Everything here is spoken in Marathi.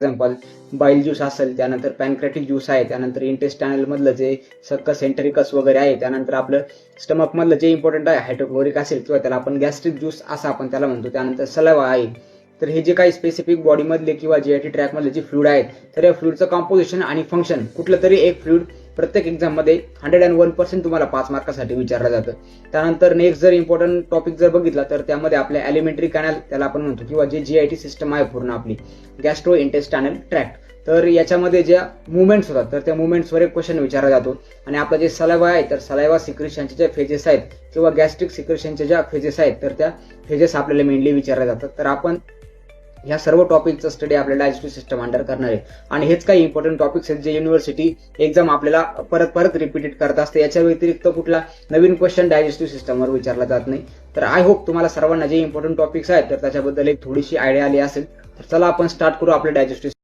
एक्झाम्पल बाईल ज्यूस असेल, त्यानंतर पॅनक्रेटिक ज्यूस आहे, त्यानंतर इंटेस्टायनल मधलं जे सक्कस एंटेरिकस वगैरे आहे, त्यानंतर आपलं स्टमक मधलं जे इम्पॉर्टंट आहे हायड्रोक्लोरिक ऍसिड किंवा त्याला आपण गॅस्ट्रिक ज्यूस असं आपण त्याला म्हणतो, त्यानंतर सलावा आहे. तर हे जे काही स्पेसिफिक बॉडीमधले किंवा जीआयटी ट्रॅक मधले जे फ्लुइड आहेत, तर या फ्लुइडचं कॉम्पोजिशन आणि फंक्शन कुठलं तरी एक फ्लुइड प्रत्येक एक्झाम मध्ये 101% तुम्हाला 5 मार्कासाठी विचारलं जातं. त्यानंतर नेक्स्ट जर इम्पॉर्टंट टॉपिक जर बघितला तर त्यामध्ये आपल्या एलिमेंटरी कॅनल त्याला आपण म्हणतो किंवा जे जीआयटी सिस्टम आहे पूर्ण आपली गॅस्ट्रो इंटेस्टायनल ट्रॅक्ट, तर याच्यामध्ये ज्या मुवमेंट्स होतात तर त्या मुवमेंट्सवर एक क्वेश्चन विचारला जातो. आणि आपला जे सलाइवा आहे तर सलाइवा सिक्रेशनचे जे फेजेस आहेत किंवा गॅस्ट्रिक सिक्रेशनचे ज्या फेजेस आहेत तर त्या फेजेस आपल्याला मेनली विचारल्या जातात. तर आपण ह्या सर्व टॉपिकचा स्टडी आपल्या डायजेस्टिव्ह सिस्टम अंडर करणार आहे. आणि हेच काही इम्पॉर्टंट टॉपिक्स आहेत जे युनिव्हर्सिटी एक्झाम आपल्याला परत परत रिपीटेड करत असते. याच्या व्यतिरिक्त कुठला नवीन क्वेश्चन डायजेस्टिव्ह सिस्टमवर विचारला जात नाही. तर आय होप तुम्हाला सर्वांना जे इम्पॉर्टंट टॉपिक्स आहेत तर त्याच्याबद्दल एक थोडीशी आयडिया आली असेल. तर चला आपण स्टार्ट करू आपल्या डायजेस्टिव्ह